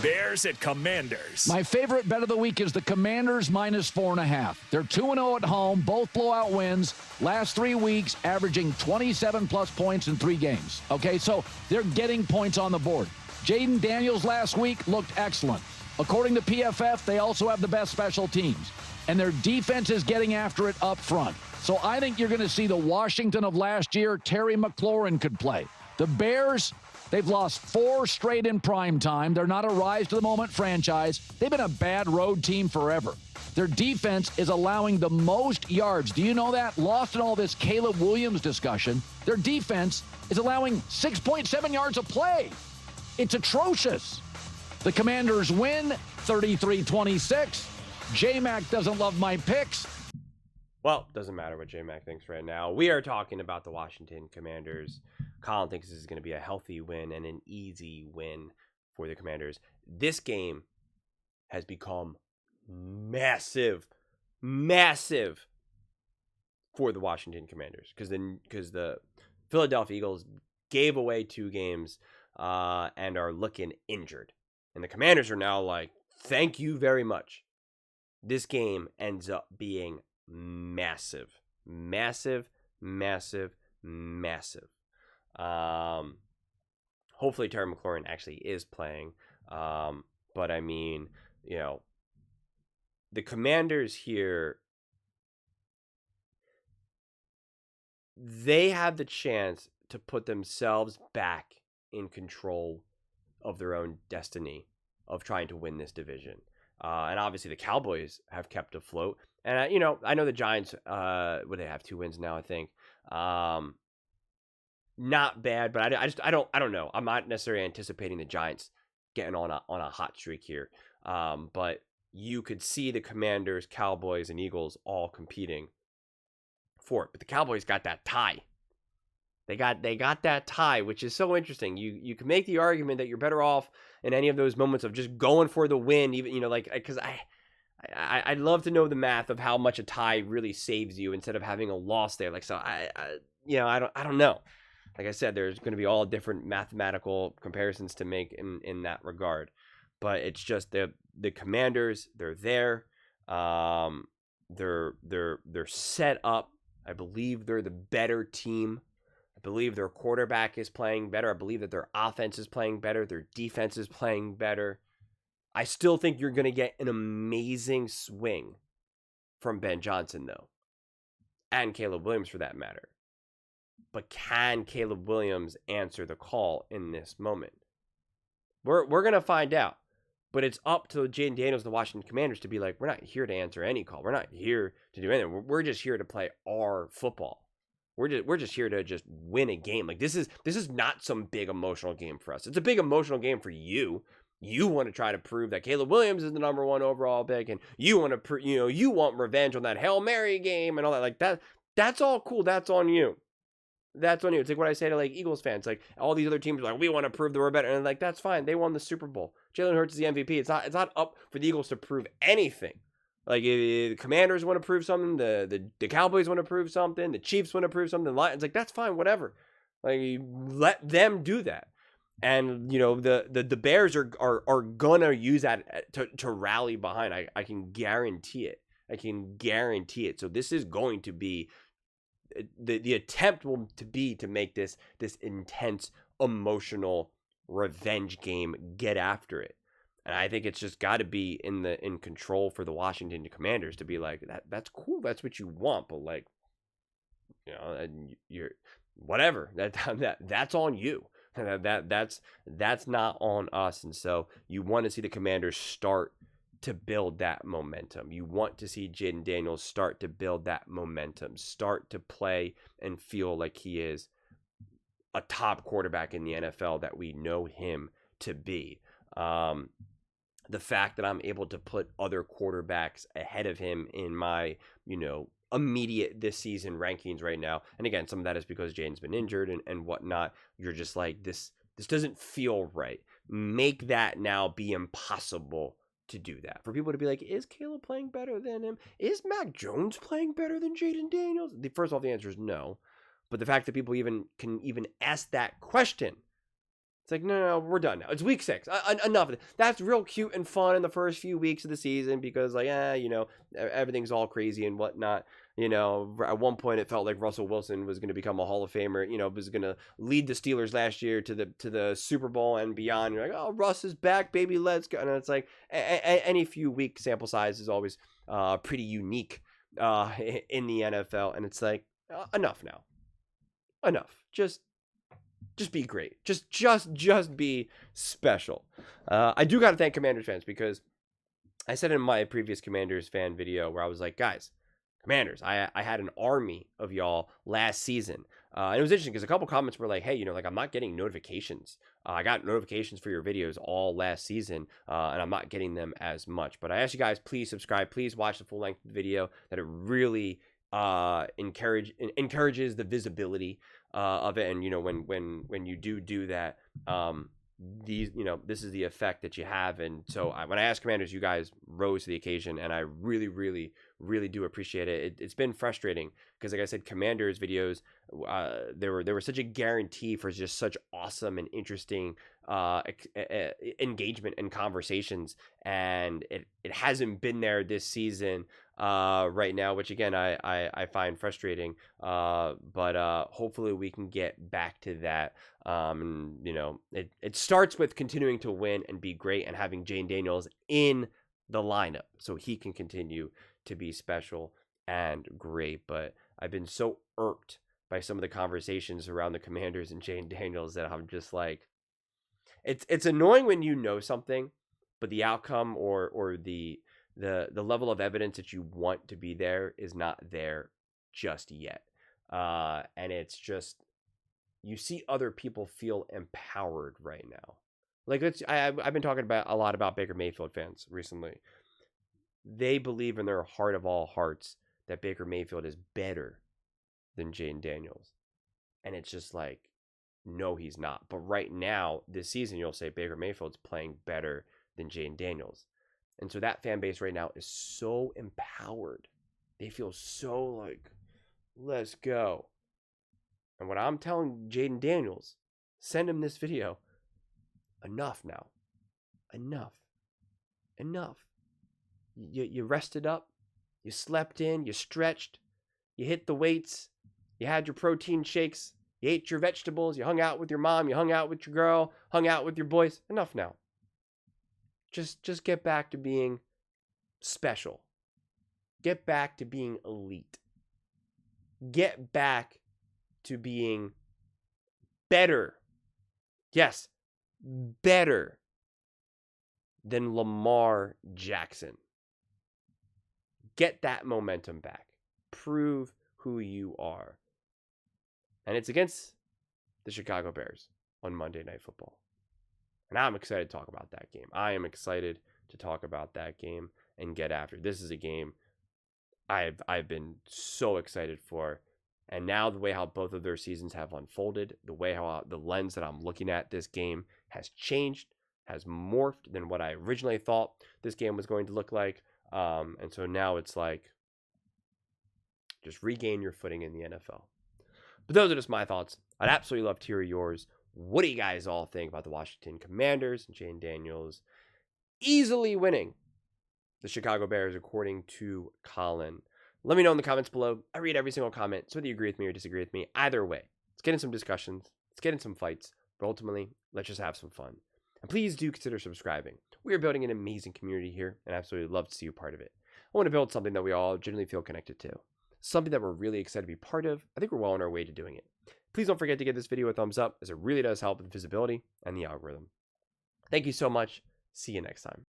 Bears at Commanders. My favorite bet of the week is the Commanders minus 4.5. They're 2-0 at home, both blowout wins. Last 3 weeks, averaging 27-plus points in 3 games. Okay, so they're getting points on the board. Jayden Daniels last week looked excellent. According to PFF, they also have the best special teams. And their defense is getting after it up front. So I think you're going to see the Washington of last year. Terry McLaurin could play. The Bears, they've lost 4 straight in prime time. They're not a rise-to-the-moment franchise. They've been a bad road team forever. Their defense is allowing the most yards. Do you know that? Lost in all this Caleb Williams discussion. Their defense is allowing 6.7 yards a play. It's atrocious. The Commanders win 33-26. J-Mac doesn't love my picks. Well, doesn't matter what J-Mac thinks right now. We are talking about the Washington Commanders. Colin thinks this is going to be a healthy win and an easy win for the Commanders. This game has become massive for the Washington Commanders because the Philadelphia Eagles gave away 2 games and are looking injured. And the Commanders are now like, thank you very much. This game ends up being massive. Hopefully Terry McLaurin actually is playing. But I mean, the Commanders here, they have the chance to put themselves back in control of their own destiny of trying to win this division. And obviously the Cowboys have kept afloat. And, I know the Giants, they have 2 wins now, I think. Not bad, but I don't know. I'm not necessarily anticipating the Giants getting on a hot streak here. But you could see the Commanders, Cowboys, and Eagles all competing for it. But the Cowboys got that tie. They got that tie, which is so interesting. You can make the argument that you're better off in any of those moments of just going for the win, even because I'd love to know the math of how much a tie really saves you instead of having a loss there. I don't know. Like I said, there's going to be all different mathematical comparisons to make in that regard, but it's just the Commanders. They're there. They're set up. I believe they're the better team. I believe their quarterback is playing better. I believe that their offense is playing better. Their defense is playing better. I still think you're going to get an amazing swing from Ben Johnson, though, and Caleb Williams for that matter. But can Caleb Williams answer the call in this moment? We're going to find out. But it's up to Jayden Daniels, the Washington Commanders, to be like, we're not here to answer any call. We're not here to do anything. We're just here to play our football. We're just here to just win a game. Like this is not some big emotional game for us. It's a big emotional game for you. You want to try to prove that Caleb Williams is the number 1 overall pick, and you want to you want revenge on that Hail Mary game and all that. Like that. That's all cool. That's on you. That's on you. It's like what I say to like Eagles fans. Like all these other teams are like, we want to prove that we're better, and like that's fine. They won the Super Bowl. Jalen Hurts is the MVP. It's not up for the Eagles to prove anything. Like if the Commanders want to prove something, the Cowboys want to prove something, the Chiefs want to prove something, the Lions, like that's fine, whatever. Like let them do that. And the Bears are gonna use that to rally behind. I can guarantee it. So this is going to be the attempt to make this intense emotional revenge game. Get after it. And I think it's just got to be in control for the Washington Commanders to be like, that's cool, that's what you want, but like, you're whatever. That's on you. That's not on us. And so you want to see the Commanders start to build that momentum. You want to see Jayden Daniels start to build that momentum, start to play and feel like he is a top quarterback in the NFL that we know him to be. The fact that I'm able to put other quarterbacks ahead of him in my, immediate this season rankings right now. And again, some of that is because Jayden's been injured and whatnot. You're just like, this doesn't feel right. Make that now be impossible to do that. For people to be like, is Caleb playing better than him? Is Mac Jones playing better than Jayden Daniels? First off, the answer is no. But the fact that people can even ask that question It's like, no, we're done now. It's week 6. Enough of it. That's real cute and fun in the first few weeks of the season because, like, everything's all crazy and whatnot. At one point it felt like Russell Wilson was going to become a Hall of Famer. Was going to lead the Steelers last year to the Super Bowl and beyond. You're like, oh, Russ is back, baby, let's go. And it's like any few week sample size is always pretty unique in the NFL. And it's like, enough now. Enough. Just be great. Just be special. I do got to thank Commanders fans because I said in my previous Commanders fan video where I was like, guys, Commanders, I had an army of y'all last season. And it was interesting because a couple comments were like, hey, I'm not getting notifications. I got notifications for your videos all last season, and I'm not getting them as much. But I asked you guys, please subscribe. Please watch the full length video. That it really encourages the visibility of it. And when you do that, this is the effect that you have. And so when I asked Commanders, you guys rose to the occasion, and I really, really, really do appreciate it. It's been frustrating because, like I said, Commanders videos, they were such a guarantee for just such awesome and interesting engagement and conversations, and it hasn't been there this season right now, which again I find frustrating, but hopefully we can get back to that. It starts with continuing to win and be great and having Jayden Daniels in the lineup so he can continue to be special and great. But I've been so irked by some of the conversations around the Commanders and Jayden Daniels that I'm just like, it's annoying when you know something, but the outcome or the level of evidence that you want to be there is not there just yet. And it's just, you see other people feel empowered right now. Like, I've been talking a lot about Baker Mayfield fans recently. They believe in their heart of all hearts that Baker Mayfield is better than Jayden Daniels. And it's just like, no, he's not. But right now, this season, you'll say Baker Mayfield's playing better than Jayden Daniels. And so that fan base right now is so empowered. They feel so like, let's go. And what I'm telling Jayden Daniels, send him this video. Enough now. Enough. You rested up. You slept in. You stretched. You hit the weights. You had your protein shakes. You ate your vegetables. You hung out with your mom. You hung out with your girl. Hung out with your boys. Enough now. Just get back to being special. Get back to being elite. Get back to being better. Yes, better than Lamar Jackson. Get that momentum back. Prove who you are. And it's against the Chicago Bears on Monday Night Football. And I'm excited to talk about that game. I am excited to talk about that game and get after. This is a game I've been so excited for. And now the way how both of their seasons have unfolded, the way how the lens that I'm looking at this game has changed, has morphed than what I originally thought this game was going to look like. And so now it's like, just regain your footing in the NFL. But those are just my thoughts. I'd absolutely love to hear yours. What do you guys all think about the Washington Commanders and Jayden Daniels easily winning the Chicago Bears, according to Colin? Let me know in the comments below. I read every single comment, so whether you agree with me or disagree with me, either way, let's get in some discussions, let's get in some fights, but ultimately, let's just have some fun. And please do consider subscribing. We are building an amazing community here, and I absolutely love to see you part of it. I want to build something that we all genuinely feel connected to, something that we're really excited to be part of. I think we're well on our way to doing it. Please don't forget to give this video a thumbs up, as it really does help with visibility and the algorithm. Thank you so much. See you next time.